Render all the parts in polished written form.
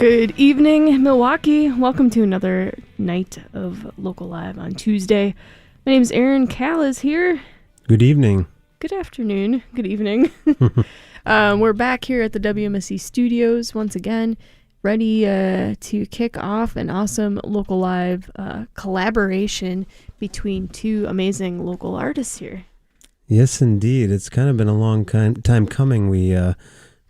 Good evening, Milwaukee. Welcome to another night of Local Live on Tuesday. My name is Erin. Cal is here. Good evening. Good afternoon. Good evening. We're back here at the WMSE studios once again, ready to kick off an awesome Local Live collaboration between two amazing local artists here. Yes, indeed. It's kind of been a long time coming.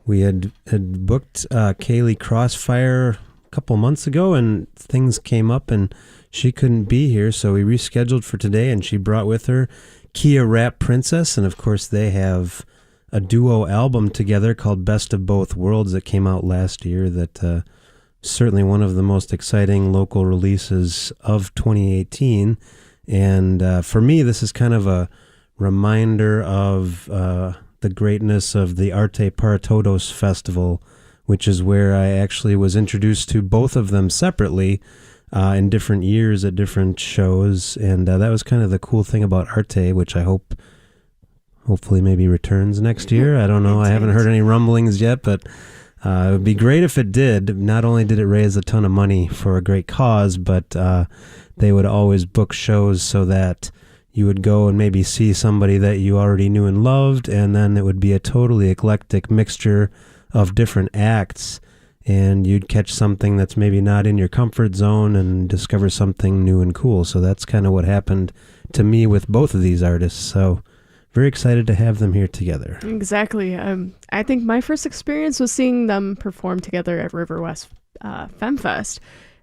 We had booked Kaylee Crossfire a couple months ago, and things came up, and she couldn't be here, so we rescheduled for today, and she brought with her Kia Rap Princess, and of course they have a duo album together called Best of Both Worlds that came out last year. That certainly one of the most exciting local releases of 2018, and for me, this is kind of a reminder of the greatness of the Arte para Todos Festival, which is where I actually was introduced to both of them separately in different years at different shows, and that was kind of the cool thing about Arte, which I hopefully maybe returns next year. I don't know. I haven't heard any rumblings yet, but it would be great if it did. Not only did it raise a ton of money for a great cause, but they would always book shows so that you would go and maybe see somebody that you already knew and loved, and then it would be a totally eclectic mixture of different acts, and you'd catch something that's maybe not in your comfort zone and discover something new and cool. So that's kind of what happened to me with both of these artists. So very excited to have them here together. Exactly. I think my first experience was seeing them perform together at River West FemFest.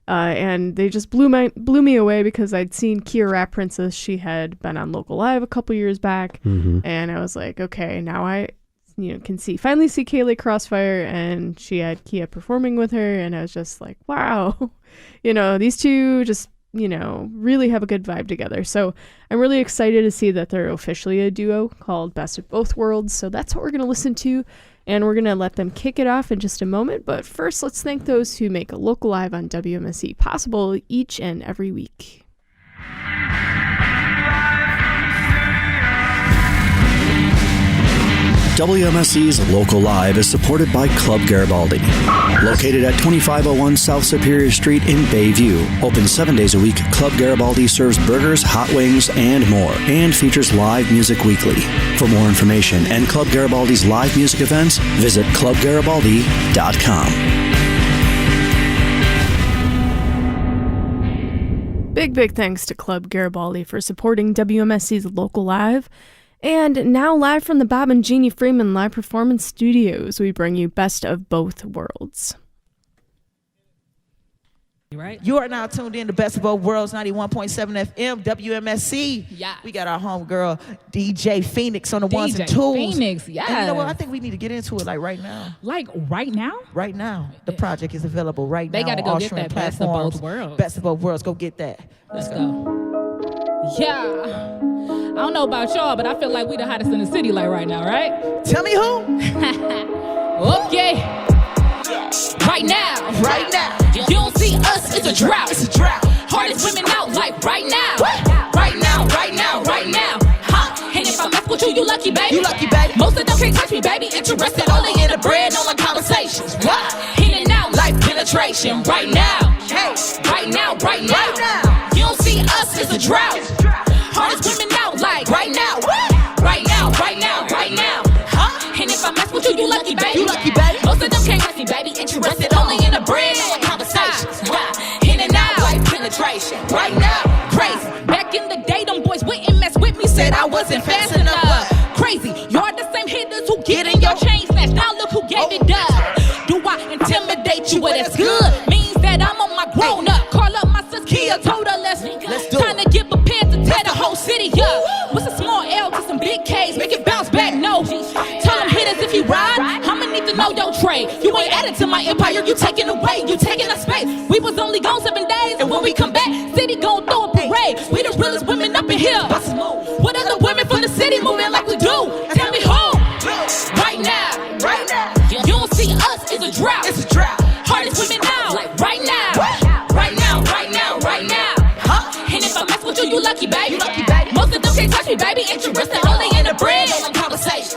And they just blew me away because I'd seen Kia Rap Princess. She had been on Local Live a couple years back, and I was like, okay, now I can finally see Kaylee Crossfire, and she had Kia performing with her, and I was just like, wow, these two just really have a good vibe together. So I'm really excited to see that they're officially a duo called Best of Both Worlds. So that's what we're going to listen to, and we're going to let them kick it off in just a moment. But first, let's thank those who make a Local Live on WMSE possible each and every week. WMSE's Local Live is supported by Club Garibaldi. Located at 2501 South Superior Street in Bayview. Open 7 days a week, Club Garibaldi serves burgers, hot wings, and more, and features live music weekly. For more information and Club Garibaldi's live music events, visit clubgaribaldi.com. Big thanks to Club Garibaldi for supporting WMSE's Local Live. And now live from the Bob and Genie Friedman Live Performance Studios, we bring you Best of Both Worlds. Right. You are now tuned in to Best of Both Worlds, 91.7 FM, WMSC. Yeah. We got our homegirl, DJ Phoenix, on the ones and twos. Phoenix, yeah. And you know what? I think we need to get into it right now. Like right now? Right now. The project is available right now. They got to go on get streaming that Best of platforms. Both Worlds. Best of Both Worlds. Go get that. Let's go. Yeah. I don't know about y'all, but I feel like we the hottest in the city like right now, right? Tell me who? Okay. Right now. Right now. You don't see us, it's a drought. It's a drought. Hardest women out like right now. What? Right now, right now, right now. Huh? And if I mess with you lucky, baby. You lucky, baby. Most of them can't touch me, baby. Interested only in the bread, no conversations. What? In and out like penetration. Right now. Hey. Right now, right now. Right now. You don't see us, it's a drought. Hardest women out like Right now. What? right now, right now, right now. Huh? And if I mess with you lucky, baby. You lucky, baby. Most of them can't touch me, baby. Interested only in the bread, no conversations. In and out like penetration. Right now. Crazy. Back in the day, them boys wouldn't mess with me. Said I wasn't fast enough. Crazy. You're the same hitters who get in your chain snatch. Now look who gave it up. Do I intimidate you? Well, that's good. Means that I'm on my grown up. Call up my sister Kia, told her let's do time to get prepared to tear the whole city up. What's a small L to some big K's? Make it bounce back, no. Tell them hitters if you ride, I'ma need to know your trade. You ain't added to my empire, you taking away, you taking up space. We was only gone 7 days, and when we come back, city gon' throw a parade. We the realest women up in here. What other women from the city moving like we do? Tell me who? Right now. Right now. You don't see us, it's a drought. It's a drought. Hardest women out, like right now. What? Right now, right now, right now. Huh? And if I mess with you lucky, baby. You lucky, baby. Most of them can't touch me, baby. Interested only in the bread, no conversations.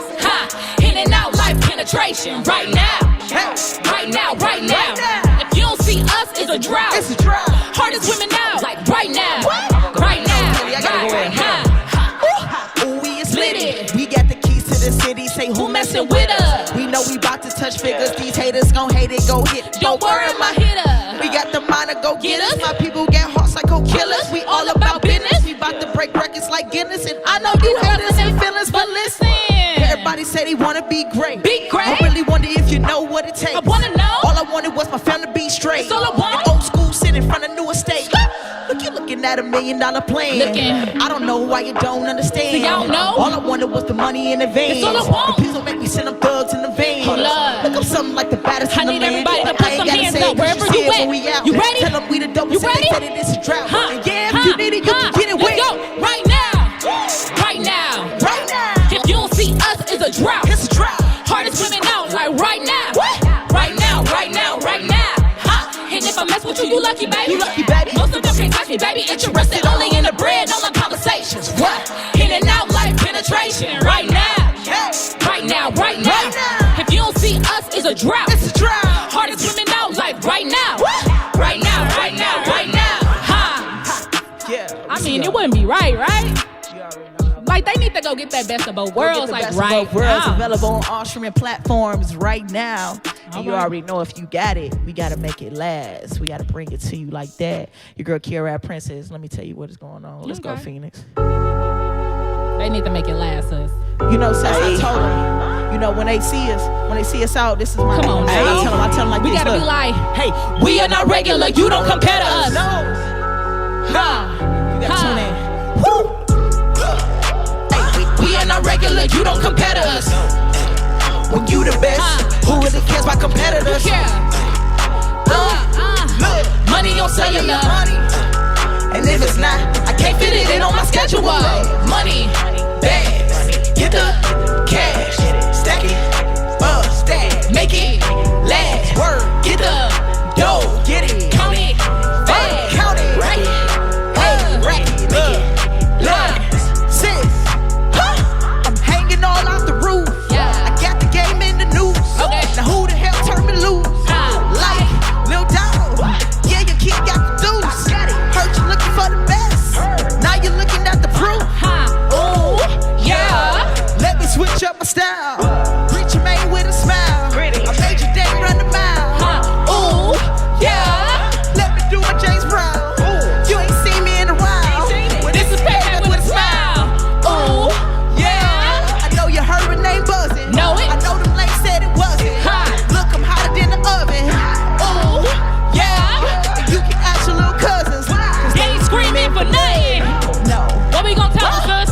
In and out like penetration. Right now. Hey. Right now, right now. Right now. If you don't see us, it's a drought. It's a drought. Hardest women now, like right now. What? Right now. I gotta go ahead. Ooh, we is Lit lit. We got the keys to the city. Say who messing with us? We know we about to touch figures. These haters gon' hate it, go hit. Don't worry, my hitter. We got the mind to go get us. Get us. My people get hearts like killers. We all about business. We about to break records like Guinness. And I know you have this and feelings, but listen. Everybody say they wanna be great. Be great. I really wonder if you know what it takes. I wanna know. All I wanted was my family to be straight. That's all I want. And old school sit in front of new estate. Look, you looking at $1 million plan. Looking. I don't know why you don't understand. See, I don't know. All I wanted was the money in the veins. That's all I want. And please don't make me send them thugs in the veins. Hold up. Look up something like the baddest I in the need land. everybody to I put ain't some gotta hands say up it 'cause wherever you see you it when at. we out. You ready? Tell them we the dopest. You They ready? said it, it's a drought. Huh. And yeah, if Huh. you need it, you can get it Let's with. go. Right now. Right now. Right now. If you don't see us, it's a drought. It's a drought. Hardest women out, like right now. What? Right now, right now, right now. Huh? And if I mess with you, you lucky, baby. You lucky, baby. Most of them can't touch me, baby. Interested only in the bread, no long conversations. What? In and out like penetration. Right now. Hey. Right now, right now. Right now. If you don't see us, it's a drought. It's a drought. Hardest women out, like right now. What? Right now, right now, right now. Huh? Yeah. I mean, it wouldn't be right? Like, they need to go get that best of both worlds, like, right Worlds now. available on all streaming platforms right now. All And you right. already know if you got it, we got to make it last. We got to bring it to you like that. Your girl, Kira Princess, let me tell you what is going on. Let's go, Okay. Phoenix. They need to make it last, us. You know, since I told them, you know, when they see us out, this is my Come on, Hey, now. I tell them like We this. gotta look. be like, Hey, we are not regular, you don't compare to us. No. Huh? You gotta tune in. We are not regular, you don't compare to us. When you the best, who really cares about competitors? Yeah. Look, Money on cellular. money. And if it's not, I can't fit it in on my schedule. Money, Bags, get the cash, stack it, stack, make it last. work, Get the dough, get it, count it fast. count it, Right. rack it, make it last. Sis, I'm hanging all out the roof. Yeah. I got the game in the news. Okay. Now who the hell turned me loose? Like Lil Donald. Yeah, your kid got the deuce. Heard you looking for the best. Now you're looking at the proof. Ooh, yeah. Let me switch up my style. Greet your man with a smile. I made your day run a mile. Ooh, yeah. Let me do my James Brown. You ain't seen me in a while. This is payback with a smile. Ooh, yeah. I know you heard her name buzzing. Know it. I know them late said it wasn't. Look, I'm hotter than the oven. Ooh, yeah. And you can ask your little cousins. 'Cause They ain't screaming for nothing. no. What we gon' tell us?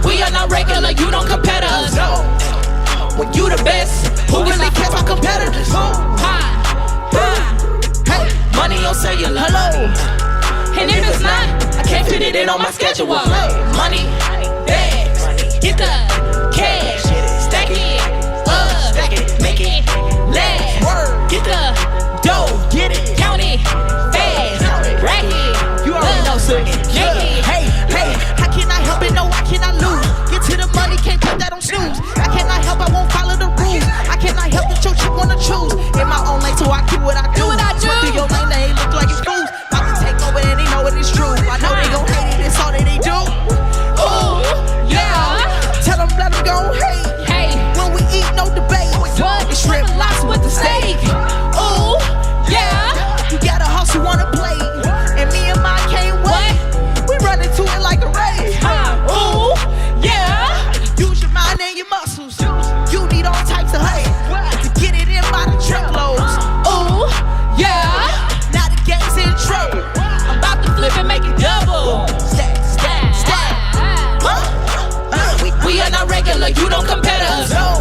We are not regular, you don't compare to us. No. When you the best, who really cares about competitors? Hey, Money on cellular. hello. And if it's not, I can't fit it in on my schedule. Money, bags, get the cash, stack it, make it last. Word. Get the dough, Get it. count it fast, rack it. You already know, sir. Make it. Hey, how can I help it? No, I cannot lose. Get to the money, can't put that on snooze. I cannot help, I won't follow the rules. I cannot help that your chick wanna choose. In my own lane, so I do what I do. what I do. Run through your lane, they ain't look like you fools. About to take over and they know it is true. I know they gon' hate it, it's all that they do. Ooh, yeah. Tell them let them go hate. Hey, When we eat, no debate. what? It's shrimp lobster with the steak. Ooh, yeah. You gotta hustle, wanna play. And me and mine can't wait. We run into it like a race. Ooh, yeah. Use your mind and your muscles. You need all types of hate to get it in by the truckloads. Ooh, yeah. Now the game's in trouble. I'm about to flip and make it double. Stack, stack, stack. We are not regular, you don't compare to us. No.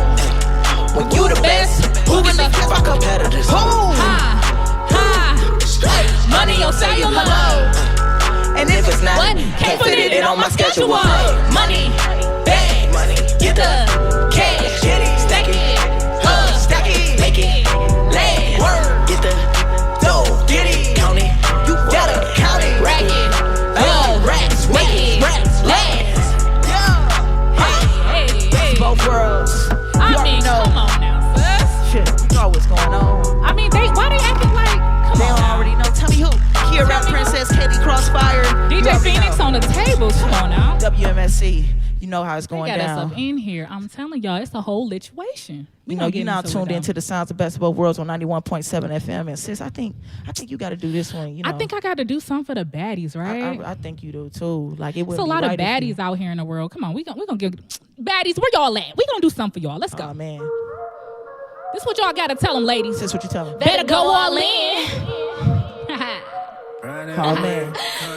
When you the best, who really cares about competitors? Who? Money on cellular. And if it's not, What? Can't put it in on my schedule. Money, bags, get the cash, stack it, make it last. Word. Get the dough, get it, count it, you gotta count it. rack it, Racks, make it racks, last. Yeah. Hey, Both worlds. You I already mean, know. come on now, sis. Shit, you know what's going on. I mean, why they DJ Phoenix on the tables. Come on now. WMSE. You know how it's going down. They got down. us up in here. I'm telling y'all, it's a whole situation. You know, you're now tuned into the sounds of Best of Both Worlds on 91.7 FM. And sis, I think you got to do this one. You know, I think I got to do something for the baddies, right? I think you do too. Like it would. It's a lot of baddies out here in the world. Come on, we gonna give baddies. Where y'all at? We gonna do something for y'all. Let's go. Oh man, this is what y'all got to tell them, ladies. Sis, what you tell them? Better go all in. Oh man,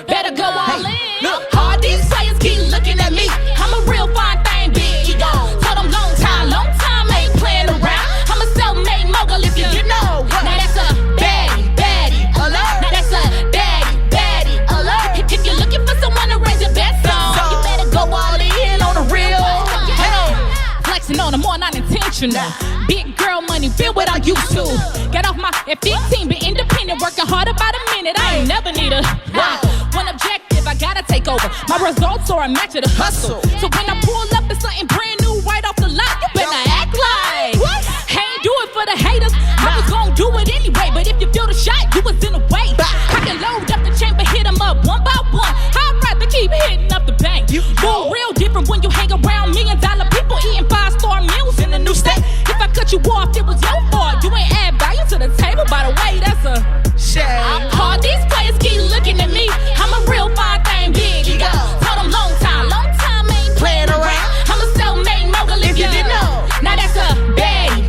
better go all in. Look, all these players keep looking at me. I'm a real fine thing, big ego. Told them long time, ain't playing around. I'm a self-made mogul if you know. Now that's a baddie alert. Now that's a baddie alert. If you're looking for someone to raise your best on, you better go all in on the real. Flexing on the more not intentional. Big girl money, feel what I used to. Get off my F15, be independent, working hard about a minute. I ain't never need a one objective, I gotta take over. My results or I match it a hustle. So when I pull up, it's something brand new right off the lot. You better act like I ain't do it for the haters. I was gonna do it anyway, but if you feel the shot, you was in the way. I can load up the chamber, hit them up one by one. I'd rather keep hitting up the bank. More real different when you hang around $1 million people eating 5-star meals in the new state. If I cut you off, it was your fault. You ain't add value to the table. By the way, that's a shame. All these players keep looking at me. I'm a real fine thing, big ego. Told them long time, ain't playing around. I'm a self-made mogul if you didn't know. Now that's a baddie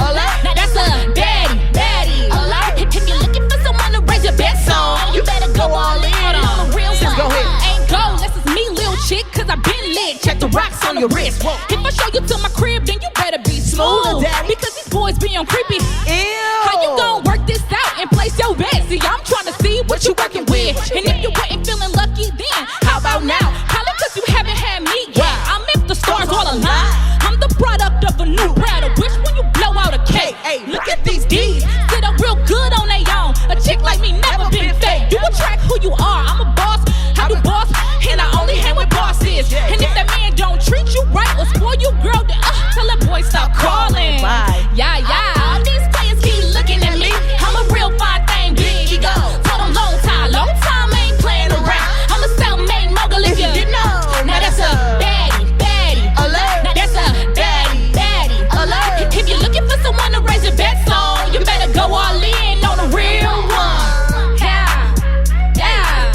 alert. Now that's a baddie alert. If you're looking for someone to raise your best on, you better go all in on the real one. Go ahead. Ain't go, this is me, lil chick, cause I been lit. Check the rocks on your wrist. If I show you to my crib, then you better be smooth. Because these boys be on creepy. How you gon' work this out and place your bet? See, I'm trying to see what you working with. And if you wasn't feeling lucky, then how about now? Probably cause you haven't had me yet. I'm if the stars all align. I'm the product of a new brand. I wish when you blow out a cake. Hey, look at these D's. Sit up real good on they own. A chick like me never been fake. You attract who you are. I'm a boss. I do boss. And I only hang with bosses. And if that man don't treat you right or spoil you, girl, then tell that boy stop calling. Bye. Yeah. All these players keep looking at me. I'm a real fine thing, big ego. Told them long time, ain't playing around. I'm a self-made mogul if you didn't know. Now that's a baddie alert. Now that's a baddie alert. If you're looking for someone to raise your bets on, you better go all in on the real one. Yeah.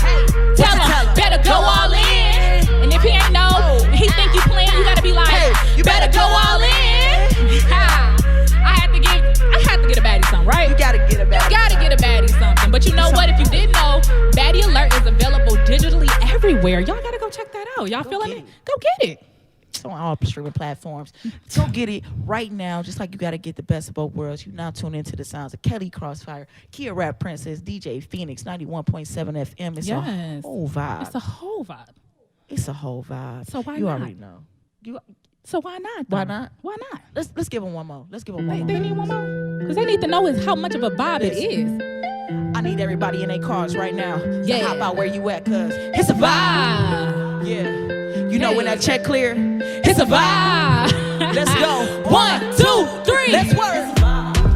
Tell him, better go all in. And if he ain't know, and he think you playing, you gotta be like, hey, you better go all in. I had to get a baddie something, right? You gotta get a baddie. You gotta get a baddie something. But you know what? If you didn't know, Baddie Alert is available digitally everywhere. Y'all gotta go check that out. Y'all feeling it? Go get it. It's on all streaming platforms. Go get it right now. Just like you gotta get the best of both worlds. You now tune into the sounds of Kelly Crossfire, Kia Rap Princess, DJ Phoenix, 91.7 FM. It's a whole vibe. It's a whole vibe. It's a whole vibe. So why you not? already know. So why not? Why not? Why not? Let's give them one more. Let's give them one more. They need one more? Because they need to know how much of a vibe it is. I need everybody in their cars right now. Yeah. To hop out where you at, cuz It's a vibe. yeah. You know when that check clear, It's a vibe. let's go. 1, 2, 3. Let's work.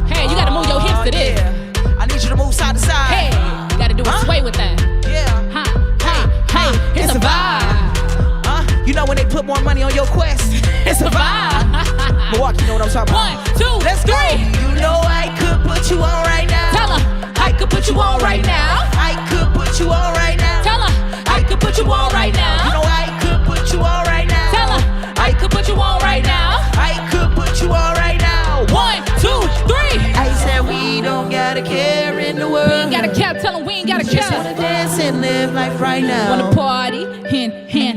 Hey, you gotta move your hips to this. Yeah. I need you to move side to side. Hey, you gotta do a sway with that. Yeah. Hey, it's a vibe. You know when they put more money on your quest, It's a vibe. Milwaukee, you know what I'm talking about. 1, 2, Let's 3. go. You know I could put you on right now. Tell her I could put you on right now. I could put you on right now. Tell her I could put you on right You now. know I could put you on right now. Tell her I could put you on right now. I could put you on right now. 1, 2, 3. I said we don't gotta care in the world. We ain't gotta care. Tell them we ain't gotta Just wanna care. dance and live life right now. Wanna party, hen.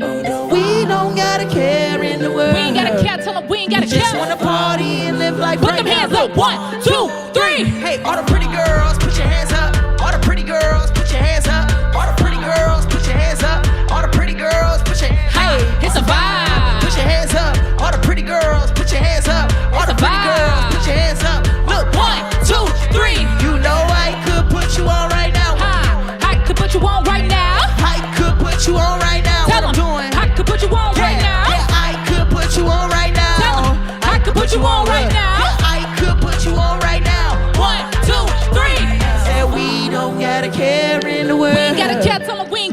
We don't gotta care in the world. We ain't gotta care. Tell them we ain't gotta Just care. wanna party and live life Put right them now. hands up. 1, 2, 3. Hey, all the pretty girls, put your hands up. All the pretty girls, put your hands up. All the pretty girls, put your hands up. All the pretty girls, put your Hey, it's a vibe. Put your hands up. All the pretty girls, put your hands up. All the It's a pretty girls, vibe. put your hands up. Look, 1, 2, 3. you know I could put you on right now. I could put you on right now. I could put you on right now. Tell What I'm them doing? I could put you on right now. Yeah, I could put you on right now. Tell 'em I could put you on right now. Yeah, I could put you on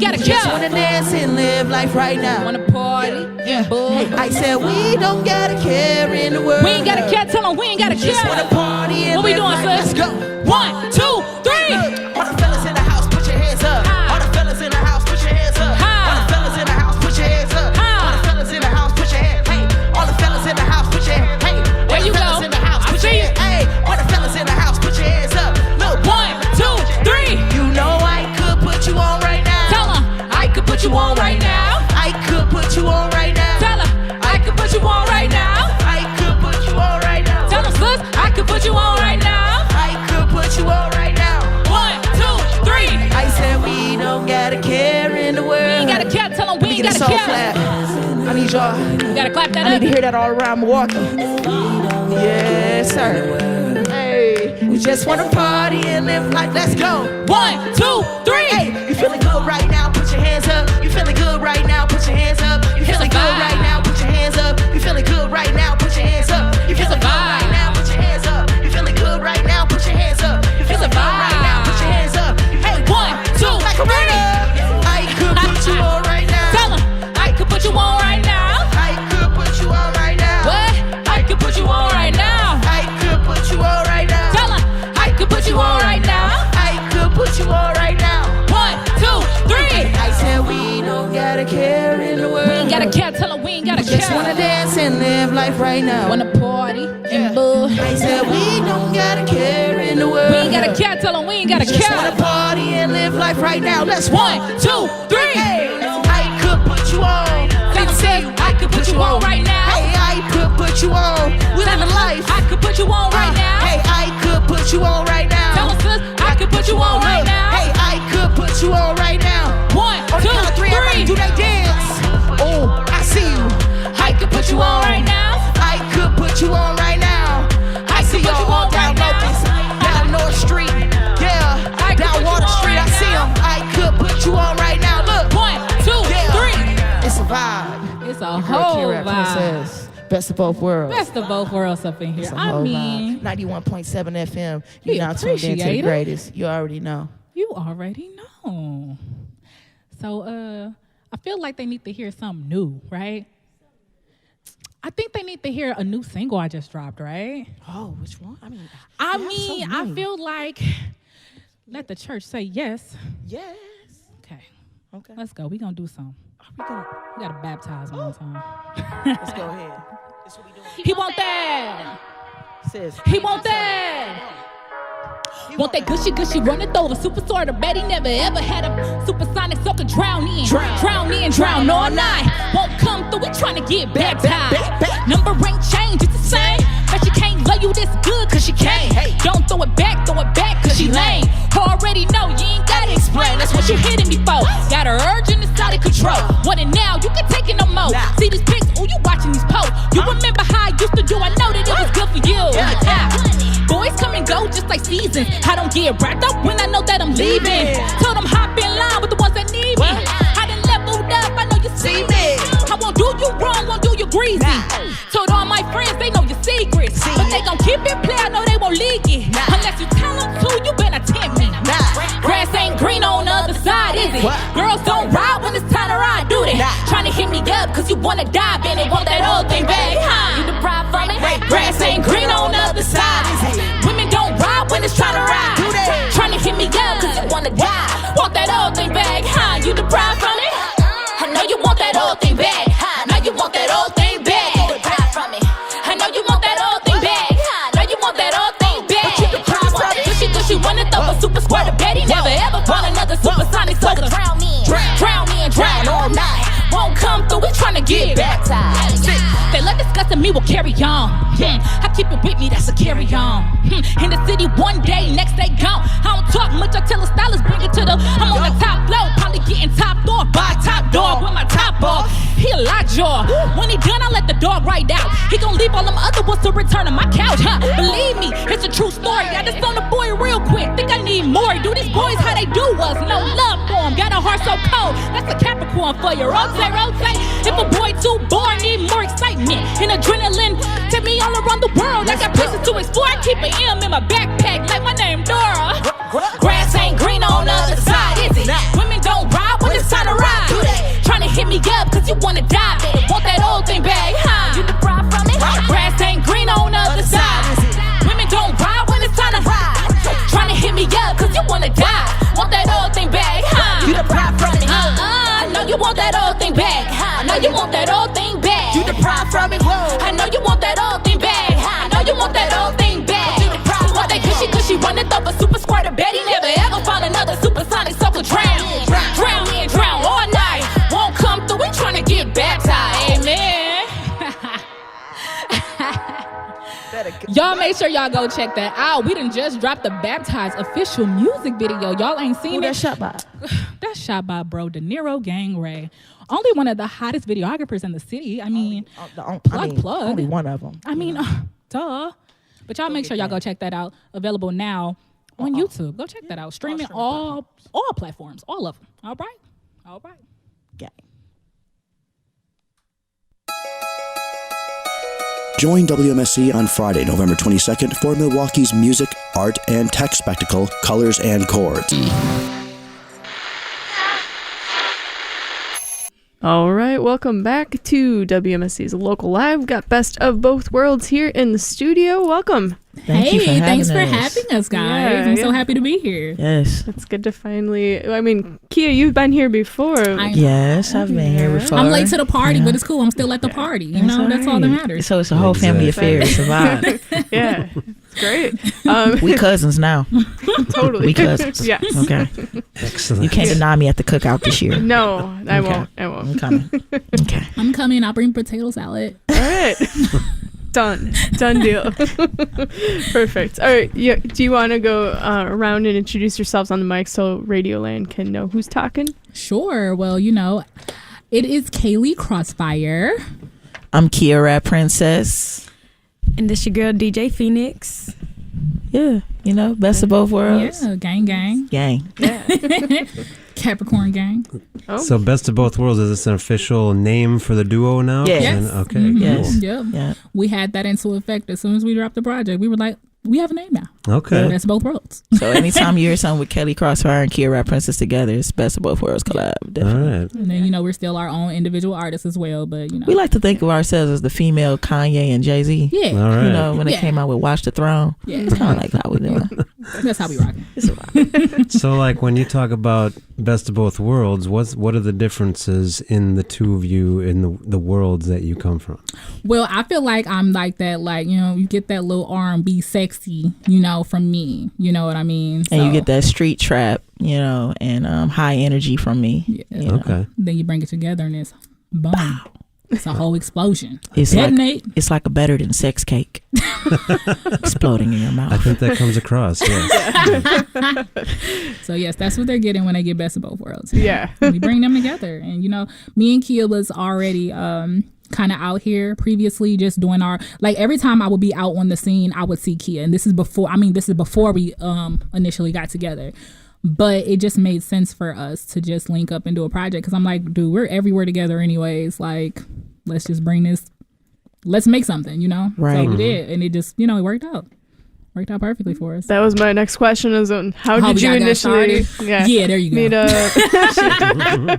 ain't gotta Just care. wanna dance and live life right now. Wanna party, bull. I said we don't gotta care in the world. We ain't gotta care, tell them we ain't gotta care. Just wanna party and What we live doing, life. sis? Let's go. 1, 2, 3. All the fellas in the house, put your hands up. All the fellas in the house, put your hands up. All the fellas in the house, put your hands up. All the fellas in the house, put your hands. Hey, all the fellas in the house, put your hands. Hey, There you go. in the house, put your hands. Hey, all the fellas in the house, put your hands up. Look, 1, 2, 3. you know I could put you on right now. Tell them I could put you on right now. I could put you on right now. Tell them I could put you on right now. I could put you on right now. Tell them sis, I could put you on right now. I could put you on right now. 1, 2, 3. I said we don't gotta care in the world. We ain't gotta care, tell them we ain't Get a gotta soul care. clap. I need y'all. You gotta clap that I need up. to hear that all around Milwaukee. Yes, sir. Hey, we just wanna party and live life. Let's go. 1, 2, 3. Hey, you feeling good right now? Put your hands up. You feeling good right now? Put your hands up. You feeling good vibe. right now? Put your hands up. You feeling good right now? Put your hands up. You feeling good vibe. right now? Put your hands up. You feeling good right now? Put your hands up. You feeling good right now? Put your hands up. Hey, 1, 2, 3. I could put you on right now. Tell them I could put you on right now. I could put you on right now. What? I could put you on right now. I could put you on right now. Tell them I could put you on right now. I could put you on right now. 1, 2, 3. I said we don't gotta care in the world. We ain't gotta care, tell them we ain't gotta care. Just wanna dance and live life right now. Wanna party and bull. I said we don't gotta care in the world. We ain't gotta care, tell them we ain't gotta Just wanna care. party and live life right now. Let's 1, 2, 3. Hey, I could put you on. Tell them sis, I could put you on right now. Hey, I could put you on. We Tell living them life. I could put you on right now. Hey, I could put you on right now. Tell them sis, I could put you on right now. Hey, I could put you on right now. 1, On the 2, count of three, everybody 3. do they dance? Oh, I see you. I could put you on right now. I could put you on right now. I see put you y'all all on down right now. Locust, down North Street, yeah, I could down put you Water on Street. right I see now. them. I could put you on right now. Look, 1, 2, yeah, 3. it's a vibe. It's a Girl, whole Kira, vibe. Princess. Best of both worlds. Best of both worlds up in here. It's a I whole mean, vibe. 91.7 FM. You we now tuned into appreciate the it. greatest. You already know. you already know. So I feel like they need to hear something new, right? I think they need to hear a new single I just dropped, right? Oh, which one? I mean, I feel like let the church say yes. yes. Okay, Okay. let's go. We gonna do something. We gotta baptize one time. Let's go ahead. That's what we doing. He want that. Sis. He want that. Want that gushy gushy running over. Super sort of bet he never ever had a supersonic sucker drown in. Drown all night. Won't come through, we tryna get baptized. Number ain't changed, it's the same. But she can't love you this good cause she can't. Don't throw it back cause she lame. Already know you ain't gotta explain, that's what you hitting me for. Got her urge and it's out of control. Want it now, you can take it no more. See these pics, ooh, you watching these posts. You remember how I used to do, I know that it was good for you. Boys come and go just like seasons. I don't get wrapped up when I know that I'm leaving. Told them hop in line with the ones that need me. I done leveled up, I know you see me. I won't do you wrong, won't do you greasy. Told all my friends they know your secrets, but they gon' keep it play, I know they won't leak it. Unless you tell them to, you better tempt me. Grass ain't green on the other side, is it? Girls don't ride when it's time to ride, do they? Tryna hit me up cause you wanna dive in it, want that old thing back, huh? You deprived from it? Grass ain't green on the other side, is it? Women don't ride when it's tryna ride. Tryna hit me up cause you wanna die. Want that old thing back, huh? You deprived from it? I know you want that old thing back. I know you want that old thing back. Deprived from it. I know you want that old thing back. I know you want that old thing back. Cause you wanna throw a super squirter Betty. Never ever find another supersonic sucker. Drown all night. Won't come through, we tryna get baptized. They love discussing me, will carry on. I keep it with me, that's a carry on. In the city one day, next day gone. I don't talk much, I tell the stylist bring it to the. I'm on the top floor, probably getting topped off by a top dog with my top off. He a lockjaw. When he done, I let the dog ride out. He gon' leave all them other ones to return to my couch, huh? Believe me, it's a true story. I just on the boy real quick, think I need more. Do these boys how they do us? No love for him, got a heart so cold. That's a Capricorn for you. Rotate. If a boy too bored, need more excitement and adrenaline. Take me all around the world. I got places to explore. I keep an M in my backpack like my name Dora. Grass ain't green on the other side, is it? Women don't ride when it's time me up cause you wanna die, baby. Want that old thing back, huh? You deprived from it? Grass ain't green on the other side. Women don't ride when it's time to ride. Trying to hit me up cause you wanna die. Want that old thing back, huh? You deprived from it? I know you want that old thing back. I know you want that old thing back. You deprived from it? I know you want that old thing back. I know you want that old thing back. You deprived from it? Cause she running up a super squirter. Betty never ever find another supersonic sucker. Drown all night. Won't come through. We tryna get baptized. Amen. Y'all make sure y'all go check that out. We done just dropped the Baptized official music video. Y'all ain't seen it. That's shot by? That's shot by Bro De Niro Gang Ray. Only one of the hottest videographers in the city. I mean, plug. Only one of them. I mean, duh. But y'all make sure y'all go check that out. Available now on YouTube. Go check that out. Streaming all platforms. All of them. All right. Yeah. Join WMSE on Friday, November 22nd for Milwaukee's music, art, and tech spectacle, Colors and Chords. All right, welcome back to WMSC's Local Live. We've got Best of Both Worlds here in the studio. Welcome. Thanks for having us, guys. I'm so happy to be here. Yes. It's good to finally... I mean, Kia, you've been here before. Yes, I've been here before. I'm late to the party, but it's cool. I'm still at the party. You know, that's all that matters. So it's a whole family affair. It's a vibe. Yeah, it's great. We cousins now. Totally. We cousins. Yes. Okay. Excellent. You can't deny me at the cookout this year. No, I won't. I'm coming. Okay. I'm coming. I'll bring potato salad. All right. Done deal. Perfect. All right. Yeah. Do you want to go around and introduce yourselves on the mic so Radioland can know who's talking? Sure. Well, you know, it is Kaylee Crossfire. I'm Kia Rap Princess. And this your girl DJ Phoenix. Yeah, you know, best of both worlds. Yeah, gang. Yeah. Capricorn gang. Oh. So Best of Both Worlds, is this an official name for the duo now? Yes. Yes. Okay, Mhm. Yes. Yep. Yeah. We had that into effect as soon as we dropped the project. We were like, we have a name now. cool. Okay. That's both worlds. So anytime you hear something with Kelly Crossfire and Kia Rap Princess together, it's best of both worlds collab. All Definitely. right. And then, you know, we're still our own individual artists as well, but, you know. We like to think of ourselves as the female Kanye and Jay-Z. Yeah. All right. You know, when they Yeah. came out with Watch the Throne. Yeah. It's kind of like how we doing. That's how we rock. It's a vibe. So, like, when you talk about Best of Both Worlds, what are the differences in the two of you in the worlds that you come from? Well, I feel like I'm like that, like, you know, you get that little R&B sexy, you know, from me. You know what I mean? And you So, get that street trap, you know, and high energy from me. Yeah. You know. Okay. Then you bring it together and it's boom. It's a whole explosion. It's Detonate. it's like a better than sex cake exploding in your mouth. I think that comes across, yes. So, yes, that's what they're getting when they get Best of Both Worlds. Yeah. We bring them together. And, you know, me and Kia was already kind of out here previously just doing our, like, every time I would be out on the scene, I would see Kia. And this is before we initially got together. But it just made sense for us to just link up and do a project. Because I'm like, dude, we're everywhere together anyways. Like, let's just bring this. Let's make something, you know? Right. So we did. And it just, you know, it worked out. Worked out perfectly for us. That was my next question is on how did we you got initially Yeah, there you go. meet up?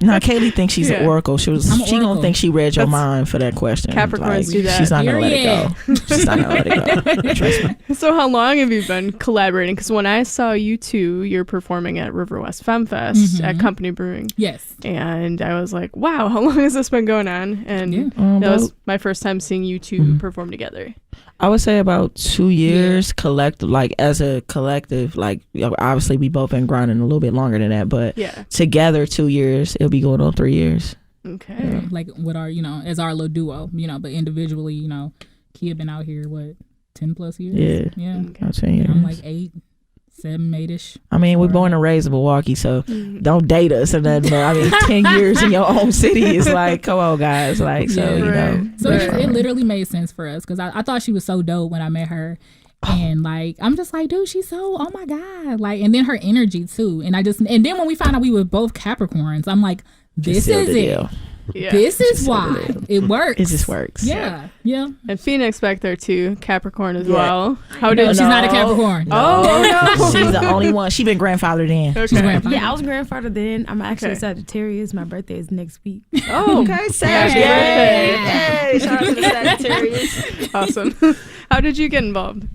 Now Kaylee thinks she's an oracle. She I'm an gonna oracle. think she read your That's- mind for that question. Capricorns do that. She's not gonna let it go. She's not gonna let it go. Trust me. So how long have you been collaborating? Because when I saw you two, you're performing at River West Femme Fest at Company Brewing. Yes. And I was like, wow, how long has this been going on? And Yeah. that was my first time seeing you 2 perform together. I would say about 2 years collective, like as a collective, like obviously we both been grinding a little bit longer than that, but Yeah. together 2 years, it'll be going on 3 years. Okay. Like with our, you know, as our little duo, you know, but individually, you know, Kia been out here, 10 plus years? Yeah. Yeah. About 10 years. I'm like 8-ish. I mean, we're born and raised in Milwaukee, so don't date us or nothing. But I mean, 10 years in your own city is like, come on, guys. Like, so, Yeah. you know. Right. So Right. it literally made sense for us because I thought she was so dope when I met her. And like, I'm just like, dude, she's so, oh my God. Like, and then her energy too. And then when we found out we were both Capricorns, I'm like, this Seal is the it. deal. Yeah. This is why it works. It just works. Yeah. And Phoenix back there too, Capricorn as Yeah. well. How No, did she's not a Capricorn. Oh no. She's the only one. She been grandfathered in. Okay. She's grandfather. Yeah, I was grandfather then. I'm actually Okay. Sagittarius. My birthday is next week. Oh, Okay, Sag. Yay. Yay. Shout out to the Sagittarius. awesome. How did you get involved?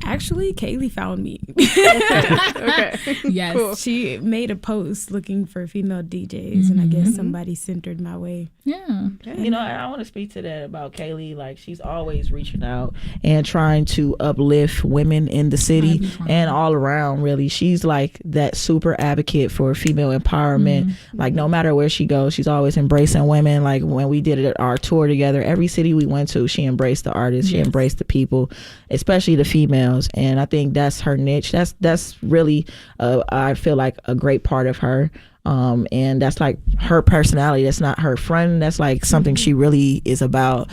Actually, Kaylee found me. Okay. Yes. Cool. She made a post looking for female DJs, and I guess somebody centered my way. Yeah. You know, I want to speak to that about Kaylee. Like, she's always reaching out and trying to uplift women in the city and all around, really. She's like that super advocate for female empowerment. Like, no matter where she goes, she's always embracing women. Like, when we did our tour together, every city we went to, she embraced the artists, she embraced the people, especially the females. And I think that's her niche. That's really, I feel like, a great part of her. And that's like her personality. That's not her friend. That's like something she really is about.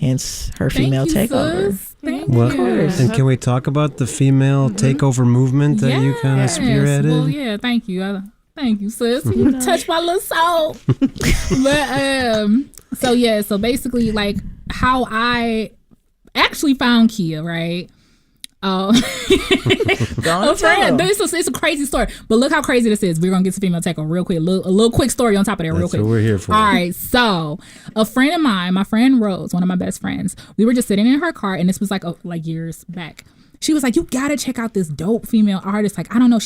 Hence her female takeover. Thank Well, you. and can we talk about the female takeover movement that you kind of spearheaded? Well, yeah, thank you. Thank you, sis. You touched my little soul. But so basically, like, how I actually found Kia, right? It's a crazy story, but look how crazy this is. We're gonna get to female takeover real quick. A little quick story on top of that, real That's quick. what we're here for. All right, so a friend of mine, my friend Rose, one of my best friends, we were just sitting in her car, and this was like years back. She was like, "You gotta check out this dope female artist. Like, I don't know,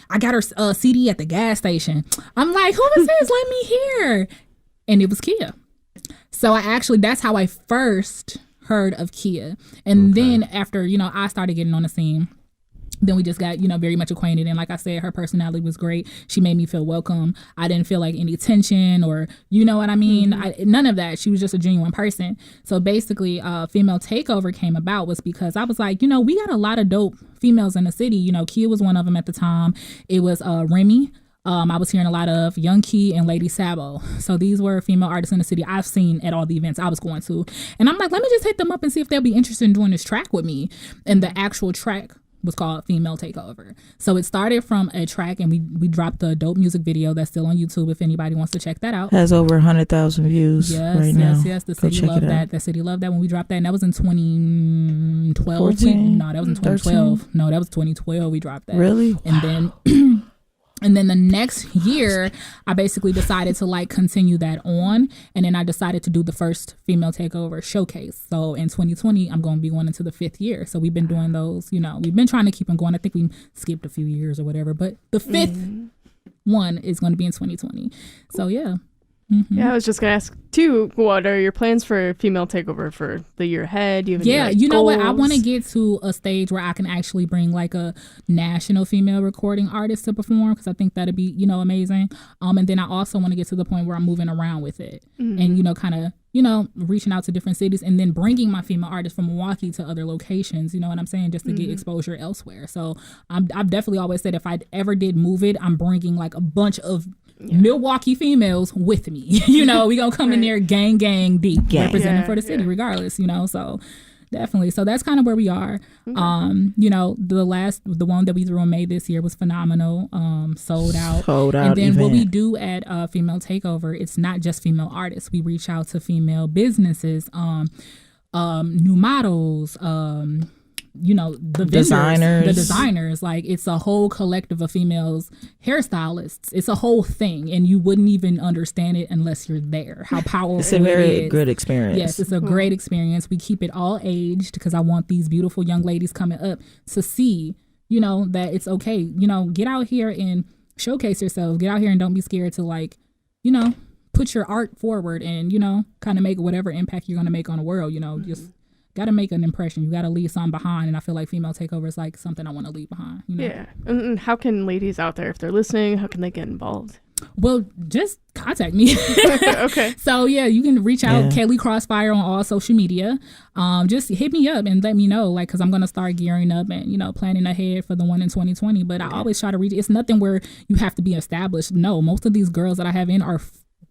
I got her CD at the gas station." I'm like, "Who is this? Let me hear." And it was Kia. So that's how I first heard of Kia. And then after, I started getting on the scene, then we just got, very much acquainted. And like I said, her personality was great. She made me feel welcome. I didn't feel like any tension or, you know what I mean? None of that. She was just a genuine person. So basically, Female Takeover came about was because I was like, we got a lot of dope females in the city. Kia was one of them at the time. It was Remy. I was hearing a lot of Young Key and Lady Sabo. So these were female artists in the city I've seen at all the events I was going to. And I'm like, let me just hit them up and see if they'll be interested in doing this track with me. And the actual track was called Female Takeover. So it started from a track, and we dropped the dope music video that's still on YouTube if anybody wants to check that out. Has over 100,000 views right now. Yes. The city loved that. The city loved that when we dropped that. And that was in 2012. 14? No, that was in 2012. 13? No, that was 2012 we dropped that. Really? And then the next year, I basically decided to continue that on. And then I decided to do the first Female Takeover showcase. So in 2020, I'm going to be going into the 5th year. So we've been doing those, we've been trying to keep them going. I think we skipped a few years or whatever, but the 5th one is going to be in 2020. So yeah. Mm-hmm. Yeah, I was just going to ask too, what are your plans for Female Takeover for the year ahead? Do you have any, you know goals? what? I want to get to a stage where I can actually bring a national female recording artist to perform, because I think that'd be, amazing. And then I also want to get to the point where I'm moving around with it and, kind of, reaching out to different cities and then bringing my female artists from Milwaukee to other locations, you know what I'm saying, just to get exposure elsewhere. So I've definitely always said if I ever did move it, I'm bringing a bunch of Milwaukee females with me. We gonna come in there gang deep, representing for the city regardless, so definitely. So that's kind of where we are. The one that we made this year was phenomenal. Sold out and then event. What we do at Female Takeover, it's not just female artists. We reach out to female businesses, new models, the designers. The designers, it's a whole collective of females hairstylists. It's a whole thing, and you wouldn't even understand it unless you're there. How powerful it's a very good experience. Yes, it's a great experience. We keep it all aged because I want these beautiful young ladies coming up to see, that it's okay. Get out here and showcase yourselves. Get out here and don't be scared to put your art forward and kind of make whatever impact you're going to make on the world. Just got to make an impression. You got to leave something behind. And I feel like Female Takeover is something I want to leave behind. Yeah. And how can ladies out there, if they're listening, how can they get involved? Well, just contact me. Okay. So yeah, you can reach out, Kelly Crossfire, on all social media. Just hit me up and let me know, because I'm gonna start gearing up and planning ahead for the one in 2020. But I always try to reach. It's nothing where you have to be established. No, most of these girls that I have in are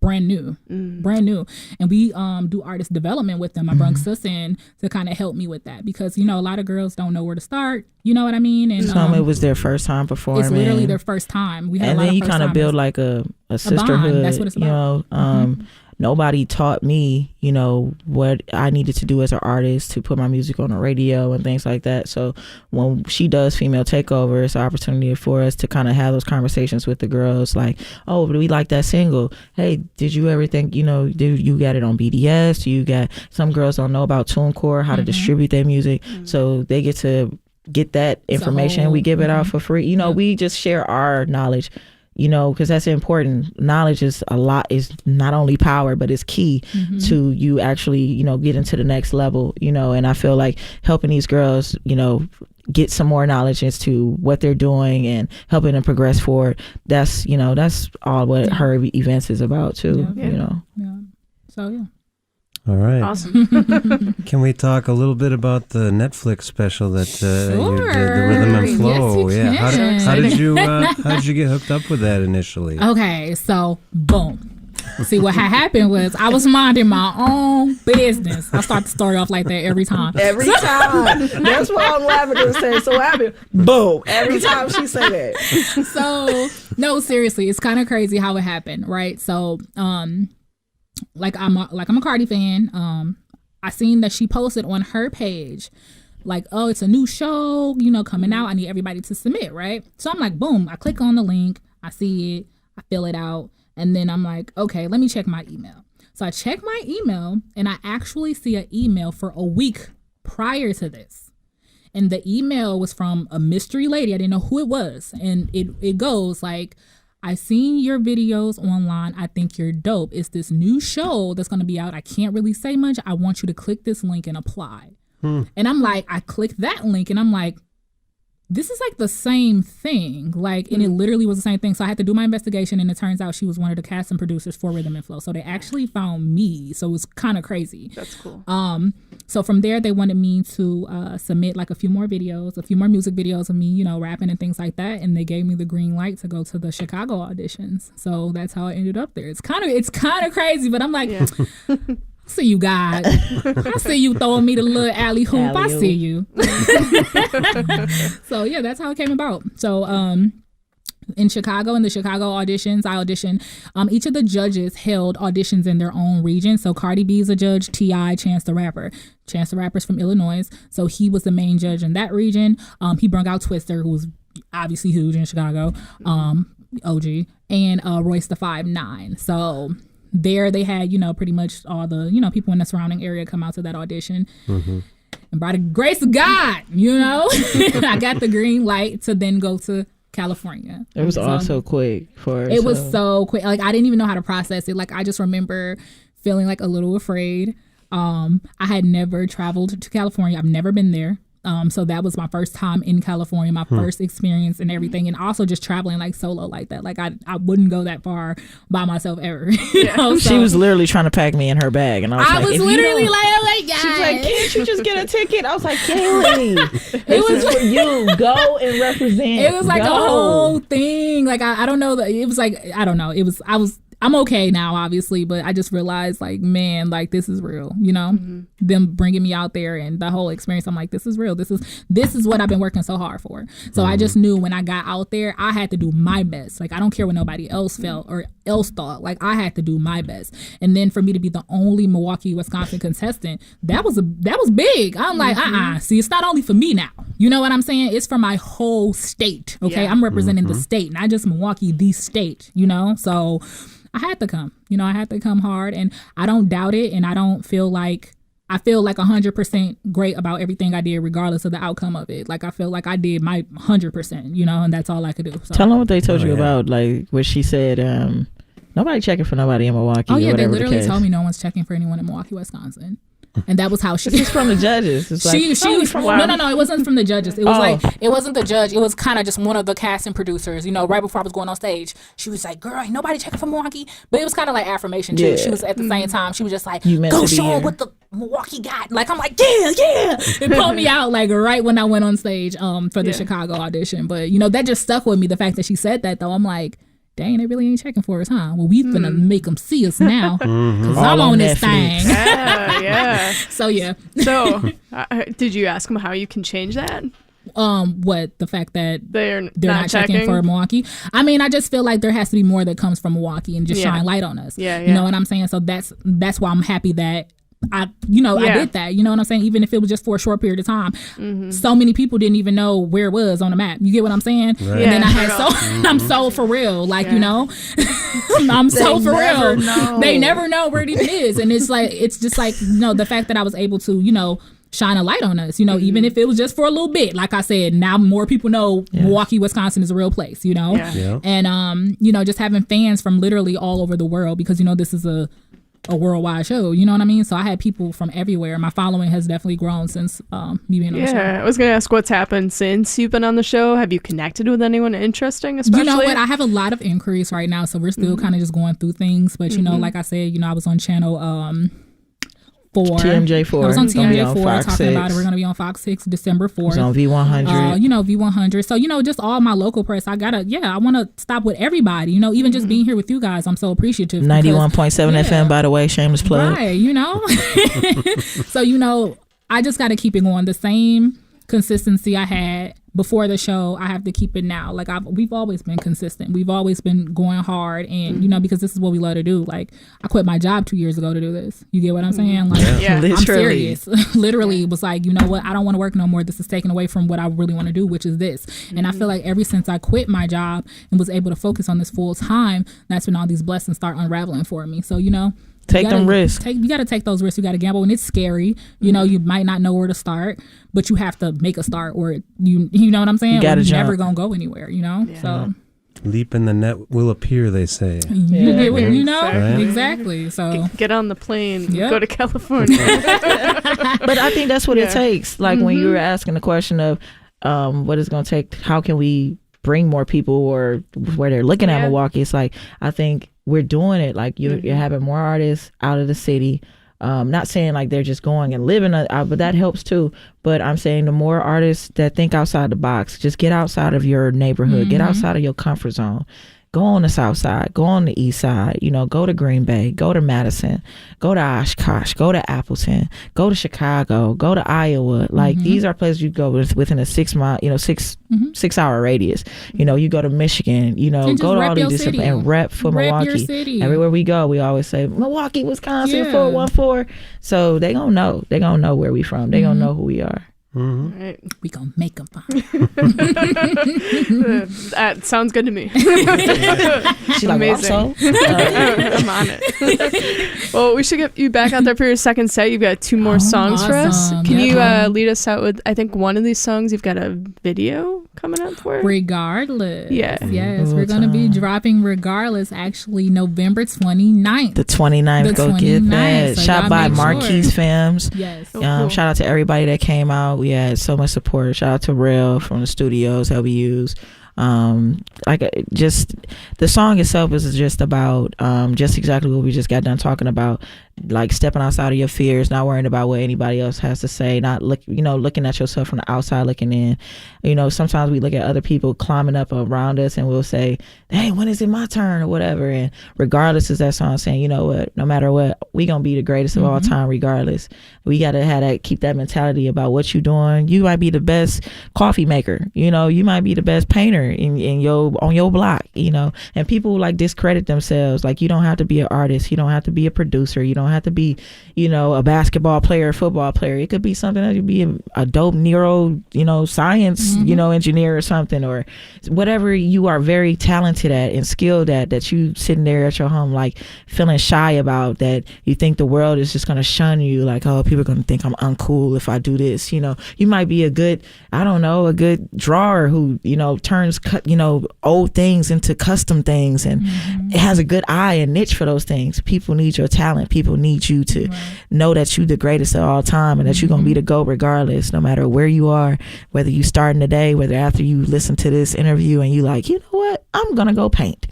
brand new. And we do artist development with them. I brung Sis in to kind of help me with that because, you know, a lot of girls don't know where to start. You know what I mean? And some it was their first time performing. It's literally their first time. We had and a lot then you kind of build like a sisterhood. Bond. That's what it's about. You know, nobody taught me, you know, what I needed to do as an artist to put my music on the radio and things like that. So when she does Female Takeover, it's an opportunity for us to kind of have those conversations with the girls like, oh, we like that single. Hey, did you ever think, you know, you got it on BDS? You got, some girls don't know about TuneCore, how to distribute their music. So they get to get that information. We give it out for free. You know, we just share our knowledge. You know, because that's important. Knowledge is not only power, but it's key to you actually, you know, get into the next level, you know, and I feel like helping these girls, you know, get some more knowledge as to what they're doing and helping them progress forward. That's, you know, that's all what her events is about too, you know. Yeah. So, yeah. All right. Awesome. Can we talk a little bit about the Netflix special that you did, the Sure. Rhythm and Flow? Yes, you can. How did you get hooked up with that initially? Okay, so boom. See, what had happened was I was minding my own business. I start the story off like that every time. Every time. That's why I'm laughing and saying so happy. Boom. Every time she say that. So, no, seriously, it's kind of crazy how it happened, right? So, like I'm a Cardi fan. I seen that she posted on her page like, oh, it's a new show, you know, coming out. I need everybody to submit, right? So I'm like, boom, I click on the link, I see it, I fill it out, and then I'm like, okay, let me check my email. So I check my email and I actually see an email for a week prior to this. And the email was from a mystery lady. I didn't know who it was. And it goes like, I seen your videos online. I think you're dope. It's this new show that's going to be out. I can't really say much. I want you to click this link and apply. And I'm like, I clicked that link and I'm like, this is like the same thing. Like, and it literally was the same thing. So I had to do my investigation and it turns out she was one of the casting producers for Rhythm and Flow. So they actually found me. So it was kind of crazy. That's cool. So from there, they wanted me to submit like a few more music videos of me, you know, rapping and things like that. And they gave me the green light to go to the Chicago auditions. So that's how I ended up there. It's kind of crazy, but I'm like, see you, God. I see you throwing me the little alley hoop. I see you. So yeah, that's how it came about. So in Chicago, in the Chicago auditions, I auditioned. Each of the judges held auditions in their own region. So Cardi B's a judge, T.I., Chance the Rapper. Chance the Rapper's from Illinois. So he was the main judge in that region. He brought out Twister, who was obviously huge in Chicago, OG, and Royce the 5'9". So there they had, you know, pretty much all the, you know, people in the surrounding area come out to that audition. And by the grace of God, you know, I got the green light to then go to California. It was all so quick for us. It was so quick. Like, I didn't even know how to process it. Like, I just remember feeling like a little afraid. I had never traveled to California. I've never been there. So that was my first time in California, my first experience and everything. And also just traveling like solo like that. Like I wouldn't go that far by myself ever. You know? So, she was literally trying to pack me in her bag. And I was literally like, oh my God. She was like, can't you just get a ticket? I was like, Kaylee, it was for you. Go and represent. It was like a whole thing. Like, I don't know. It was like, I don't know. I'm okay now, obviously, but I just realized, like, man, like, this is real, you know? Them bringing me out there and the whole experience, I'm like, this is real. This is what I've been working so hard for. So I just knew when I got out there, I had to do my best. Like, I don't care what nobody else felt or else thought. Like, I had to do my best. And then for me to be the only Milwaukee, Wisconsin contestant, that was big. I'm like, see, it's not only for me now. You know what I'm saying? It's for my whole state, okay? I'm representing the state, not just Milwaukee, the state, you know? So I had to come, you know, I had to come hard, and I don't doubt it. And I feel like 100% great about everything I did, regardless of the outcome of it. Like, I feel like I did my 100%, you know, and that's all I could do. So. Tell them what they told you about, like what she said. Nobody checking for nobody in Milwaukee. Oh yeah, they literally told me no one's checking for anyone in Milwaukee, Wisconsin. And that was how she. This is from the judges. It's like, she was from. No. It wasn't from the judges. It was like, it wasn't the judge. It was kind of just one of the casting producers. You know, right before I was going on stage, she was like, "Girl, ain't nobody checking for Milwaukee." But it was kind of like affirmation too. Yeah. She was at the same time. She was just like, "Go show her what the Milwaukee got." Like, I'm like, yeah. It pulled me out like right when I went on stage for the Chicago audition. But you know, that just stuck with me. The fact that she said that, though, I'm like, dang, they really ain't checking for us, huh? Well, we finna make them see us now, because I'm All on on this Netflix. thing. Yeah. So yeah. So, did you ask them how you can change that? What, the fact that They're not checking for Milwaukee? I mean, I just feel like there has to be more that comes from Milwaukee and just shine light on us. Yeah. You know what I'm saying? So that's why I'm happy that I did that. You know what I'm saying? Even if it was just for a short period of time. So many people didn't even know where it was on the map. You get what I'm saying? Right. Yeah, And then I had I'm so for real. Like, you know, I'm so for real. They never know where it even is. And it's just like, you know, the fact that I was able to, you know, shine a light on us, you know, even if it was just for a little bit. Like I said, now more people know Milwaukee, Wisconsin is a real place, you know? Yeah. And, you know, just having fans from literally all over the world, because, you know, this is a worldwide show, you know what I mean? So I had people from everywhere. My following has definitely grown since me being on the show. I was going to ask what's happened since you've been on the show. Have you connected with anyone interesting, especially? You know what? I have a lot of inquiries right now, so we're still kind of just going through things. But, you know, like I said, you know, I was on channel 4. TMJ4. I was on Gonna be on TMJ4 Fox talking 6. about it. We're going to be on Fox 6 December 4th. It's on V100. You know, V100. So, you know, just all my local press. I want to stop with everybody. You know, even just being here with you guys, I'm so appreciative. 91.7 FM, by the way, shameless plug. Right, you know. So, you know, I just got to keep it going. The same consistency I had before the show, I have to keep it now. Like we've always been consistent. We've always been going hard, and you know, because this is what we love to do. Like I quit my job 2 years ago to do this. You get what I'm saying? Like I'm serious. Literally, it was like, you know what? I don't want to work no more. This is taken away from what I really want to do, which is this. And I feel like ever since I quit my job and was able to focus on this full time, that's when all these blessings start unraveling for me. So, you know, Take them risks. You got to take those risks. You got to gamble, and it's scary. You know, you might not know where to start, but you have to make a start, or you know what I'm saying? You're never gonna go anywhere. You know, so leap in the net will appear, they say. You know, Right. Exactly. So get on the plane, go to California. But I think that's what it takes. Like when you were asking the question of what it's going to take, how can we bring more people, or where they're looking at Milwaukee, it's like, I think we're doing it. Like you're having more artists out of the city. Not saying like they're just going and living out, but that helps too. But I'm saying the more artists that think outside the box, just get outside of your neighborhood, get outside of your comfort zone. Go on the south side, go on the east side, you know, go to Green Bay, go to Madison, go to Oshkosh, go to Appleton, go to Chicago, go to Iowa. Like these are places you go within a 6 mile, you know, 6 hour radius. You know, you go to Michigan, you know, go to all these different and rep for Milwaukee. Everywhere we go, we always say Milwaukee, Wisconsin, 414. So they gonna know. They gonna know where we from. They gonna know who we are. Right. We gonna make them fine. That sounds good to me. She's like, amazing. I'm on it. Well, we should get you back out there for your second set. You've got 2 more songs for us. Can you lead us out with, I think one of these songs you've got a video coming out for? Regardless. Yeah. Yes, we're going to be dropping Regardless actually November 29th. The 29th, go get that. So Shot by Marquise Fams. Yes. Cool. Shout out to everybody that came out. We had so much support. Shout out to Real from the studios that we use. Just the song itself is just about just exactly what we just got done talking about, like stepping outside of your fears, not worrying about what anybody else has to say, not looking at yourself from the outside looking in. You know, sometimes we look at other people climbing up around us and we'll say, hey, when is it my turn or whatever? And Regardless is that song saying, you know what, no matter what, we gonna be the greatest of all time regardless. We gotta have that, keep that mentality about what you're doing. You might be the best coffee maker, you know, you might be the best painter on your block, you know, and people like discredit themselves. Like, you don't have to be an artist, you don't have to be a producer, you don't have to be, you know, a basketball player, a football player. It could be something that could be a dope neuro, you know, science, you know, engineer or something, or whatever you are very talented at and skilled at, that you sitting there at your home like feeling shy about, that you think the world is just gonna shun you, like, oh, people are gonna think I'm uncool if I do this. You know, you might be a good drawer who, you know, turns old things into custom things, and it has a good eye and niche for those things. People need your talent. People need you to know that you the greatest of all time, and that you're gonna be the GOAT regardless, no matter where you are, whether you starting today, whether after you listen to this interview and you like, you know what, I'm gonna go paint.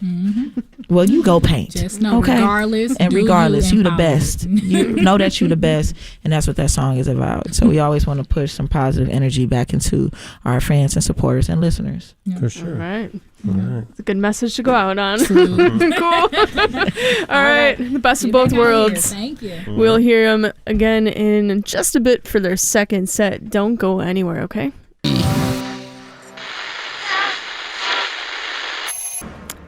Well, you go paint. Just know, regardless, you the best. You know that you the best, and that's what that song is about. So we always want to push some positive energy back into our fans and supporters and listeners. For sure. All right. Right. It's a good message to go out on. Cool. All right. The best of both worlds. Thank you. We'll hear them again in just a bit for their second set. Don't go anywhere, okay?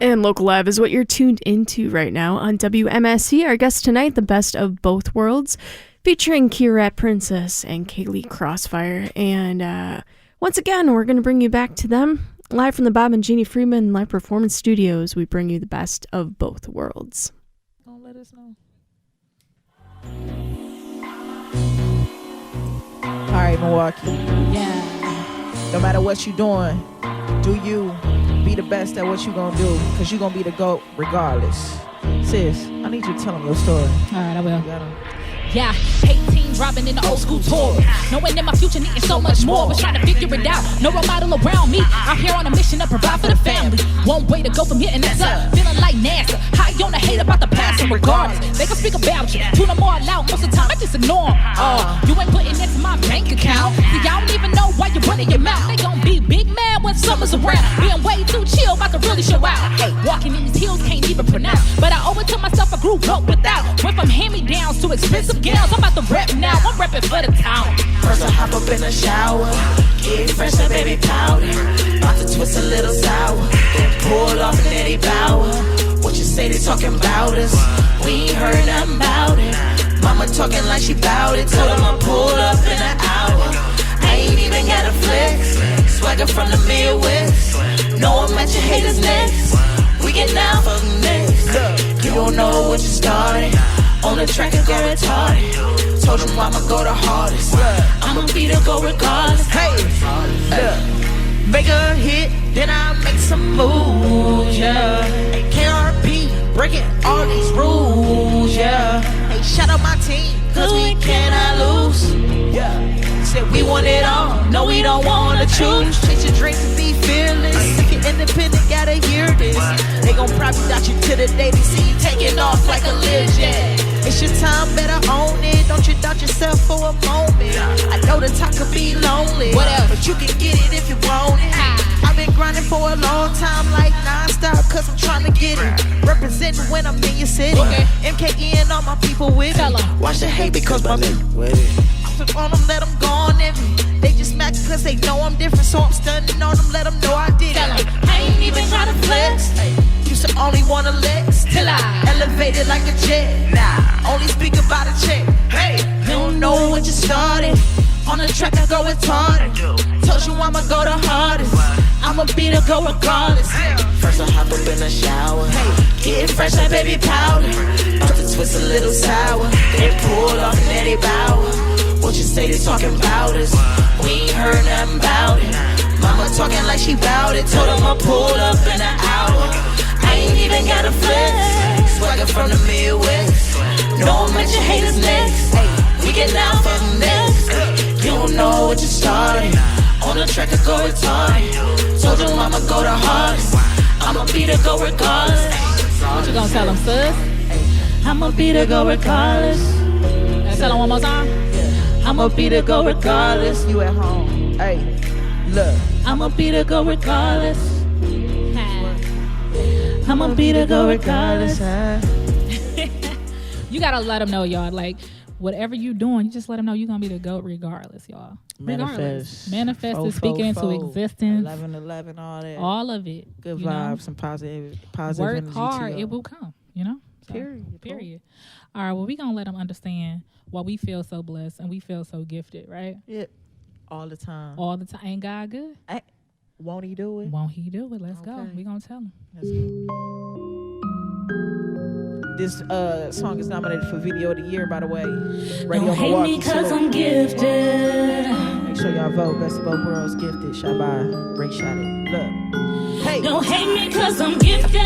And Local Live is what you're tuned into right now on WMSE. Our guest tonight, the best of both worlds, featuring Kira Princess and Kaylee Crossfire. And once again, we're going to bring you back to them. Live from the Bob and Genie Friedman Live Performance Studios, we bring you the best of both worlds. Don't let us know. All right, Milwaukee. Yeah. No matter what you're doing, do you be the best at what you're going to do, because you're going to be the GOAT regardless. Sis, I need you to tell them your story. All right, I will. You got 'em. Yeah, 18 driving in the old school tour. Knowing that my future needing so much more. Was trying to figure it out. No role model around me. I'm here on a mission to provide for the family. One way to go from here and that's up. Feeling like NASA. High on the hate about the past. And regardless, they can speak about you. Tune them more loud. Most of the time I just ignore them. You ain't putting into my bank account. See, I don't even know why you're running your mouth. They gon' be big mad when summer's around. Being way too chill, about to really show out. Hey, walking in these hills, can't even pronounce. But I owe it to myself, I grew up without. Went from hand-me-downs to expensive gals. I'm about to rap now, I'm rapping for the town. First I hop up in the shower, get fresh and baby powder. About to twist a little sour, then pull off an Eddie Bauer. What you say they talking about us? We ain't heard nothing about it. Mama talking like she bout it, told them I pulled up in an hour. I ain't even got a flex, swagger from the Midwest. No, I'm at your haters next. We get down for the next. You don't know what you started. On the track and go retarded. Told you I'ma go the hardest. I'ma be the go regardless. Hey, look, make a hit, then I make some moves, yeah. Hey, KRP, breaking all these rules, yeah. Hey, shout out my team, cause we cannot lose, yeah. Said we want it all, no we don't wanna choose. Chase your dreams and be fearless. If you're independent, gotta hear this. They gon' probably doubt you till the day they see you taking off like a legend. It's your time, better own it. Don't you doubt yourself for a moment. I know the talk could be lonely, whatever, but you can get it if you want it. I've been grinding for a long time, like non-stop, cause I'm trying to get it. Representing when I'm in your city. MKE and all my people with me. Watch the hate because my nigga with it. On them, let them go on in me. They just mad cause they know I'm different, so I'm stunning on them, let them know I did it. I ain't even trying to flex. Used to only wanna lex till I elevated like a jet. Nah, only speak about a check. Hey, you don't know what you started. On the track I go retarded. Told you I'ma go the hardest. I'ma be the go regardless. First I hop up in the shower, get fresh like baby powder. About to twist a little sour, then pull off an Eddie Bauer. What you say they talking about us? We ain't heard nothing about it. Mama talking like she bout it. Told them I pulled up in an hour. I ain't even got a flex. Swagger from the Midwest. No, I'm at your haters next. We get down for the next. You don't know what you started. On the track I go retarded. Told you I'ma go the hardest. I'ma be the go regardless. What you gonna tell them, sis? I'ma be the go regardless. Tell them one more time. I'ma be the go regardless. You at home. Hey, look. I'ma be the go regardless. I'ma be the go regardless. You gotta let them know, y'all. Like, whatever you doing, you just let them know you're gonna be the GOAT regardless, y'all. Regardless. Manifest is speaking into existence. 11-11, all that. All of it. Good vibes and positive Work energy. hard, it will come, you know? So, period. All right, well, we gonna let them understand why we feel so blessed and we feel so gifted, right? Yeah. All the time. All the time. Ain't God good? Won't he do it? Won't he do it? Let's go. We gonna tell him. Let's go. This song is nominated for Video of the Year, by the way. Radio Don't hate Milwaukee. me cause I'm gifted. Make sure y'all vote. Best of both worlds, gifted. Shot by Ray Shot It. Look. Hey. Don't hate me cause I'm gifted.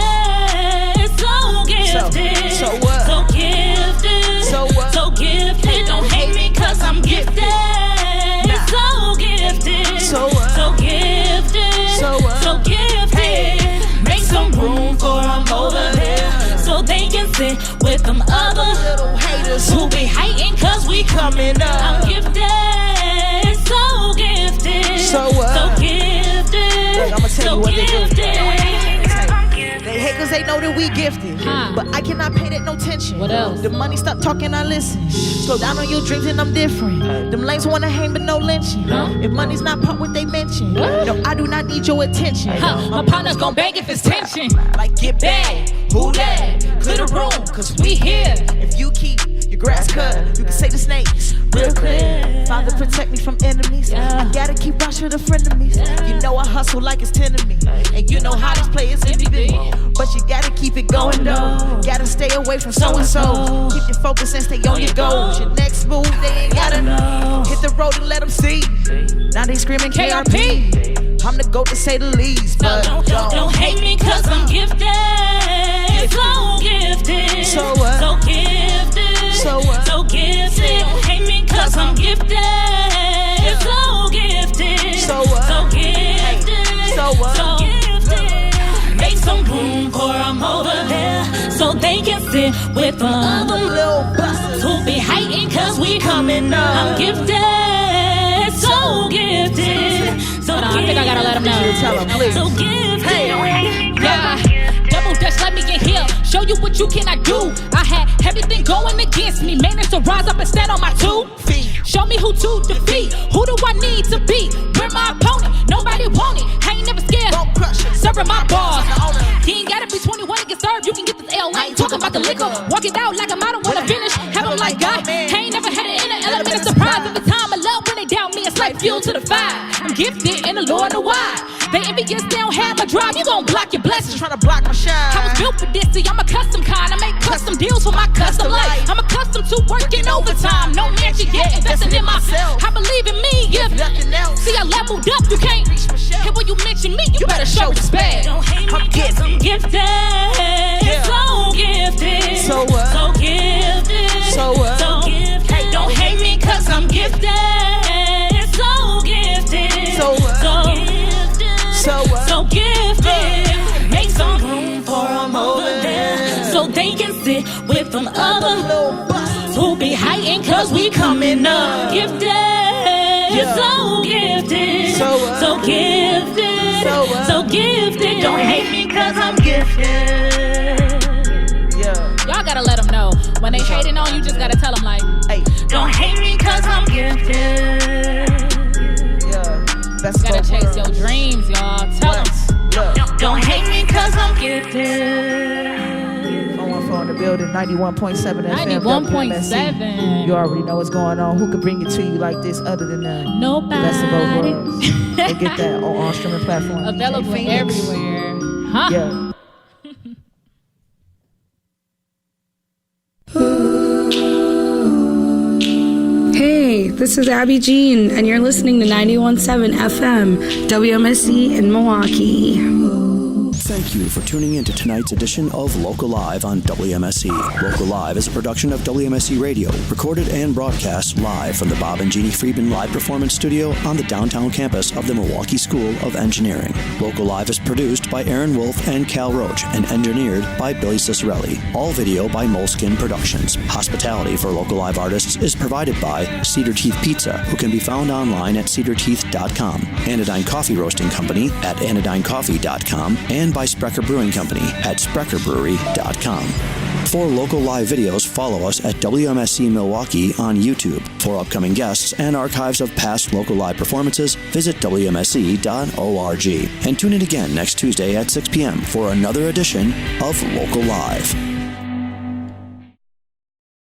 So gifted. So what? So gifted. So what? So gifted. Don't hate me cause I'm gifted. So gifted. So what? So gifted. So what? So gifted. Hey. Make some room for them over there, so they can sit with them other little haters who be hating cause we coming up. I'm gifted, so gifted. So what? So gifted. Look, I'ma tell you what they do. know that we gifted, but I cannot pay that no attention. What else? The money stop talking, I listen. Slow down on your dreams and I'm different. Them lanes wanna hang but no lynching. If money's not part what they mention, no, I do not need your attention. My partner's gon' bang if it's tension. Like get back, who that? Clear the room, cause we here. If you keep your grass cut, you can say the snakes real clear. Father protect me from enemies. I gotta keep watch for the frenemies. You know I hustle like it's 10 of me, and you know how this play is MVP. But you gotta keep it going though. Gotta stay away from so and so. Keep your focus and stay on your goals. Your next move they ain't gotta know. Hit the road and let them see. Now they screaming KRP. I'm the GOAT to say the least, but don't hate me cause I'm gifted. So gifted. So what? So gifted. So what? So gifted. Don't hate me cause I'm gifted. So gifted. So what? So gifted. So what? So gifted. Make some room for them over there so they can sit with the other little busters who be hating cause we coming up. I'm gifted. So gifted. So I think I gotta let them know. Tell them, please. So gifted. Yeah. Double dutch, let me get here. Show you what you cannot do. I had everything going against me. Managed to rise up and stand on my 2 feet. Show me who to defeat. Who do I need to beat? We're my opponent. Nobody want it. I ain't never scared. Serving my bars. He ain't gotta be 21 to get served. You can get this L. I ain't talking about the liquor. Walk it out like a model when I finish. Have them like God. I ain't never had it in an element of surprise. Every time I love when they doubt me, it's like fuel to the fire. I'm gifted and the Lord know why. They envious, they don't have my drive. You gon' block your blessings. trying to block my shine. I was built for this, see, I'm a custom kind. I make custom deals for my custom life. I'm accustomed to working overtime. No mansion yet, investing in myself. I believe in me, if nothing else. See, I leveled up, you can't reach my shelf. And when you mention me, you better show respect. Don't hate me, I'm gifted. So gifted. So what? So gifted. So what? So gifted. Hey, don't hate me, cause I'm gifted. So gifted. So what? So gifted. So what? So gifted. Make some room for them over there so they can sit with them other little busters who be hating cause we coming up. Gifted. So gifted. So what? So gifted. So what? So gifted. Don't hate me cause I'm gifted. Y'all gotta let them know. When they hating on you, just gotta tell them like, hey, don't hate me cause I'm gifted. Best Gotta chase your dreams, y'all. Tell them. Don't hate me cause I'm gifted. On the building, 91.7 FM. 91.7. You already know what's going on. Who could bring it to you like this other than them? Nobody. Best of both worlds. Go get that on all streaming platforms. Available everywhere. Huh? Yeah. Hey, this is Abby Jean, and you're listening to 91.7 FM, WMSE in Milwaukee. Thank you for tuning in to tonight's edition of Local Live on WMSE. Local Live is a production of WMSE Radio, recorded and broadcast live from the Bob and Genie Friedman Live Performance Studio on the downtown campus of the Milwaukee School of Engineering. Local Live is produced by Erin Wolf and Cal Roach and engineered by Billy Cicerelli. All video by Moleskin Productions. Hospitality for Local Live artists is provided by Cedar Teeth Pizza, who can be found online at cedarteeth.com, Anodyne Coffee Roasting Company at anodynecoffee.com, and by Sprecher Brewing Company at spreckerbrewery.com. For Local Live videos, follow us at WMSE Milwaukee on YouTube. For upcoming guests and archives of past Local Live performances, visit WMSE.org. And tune in again next Tuesday at 6 p.m. for another edition of Local Live.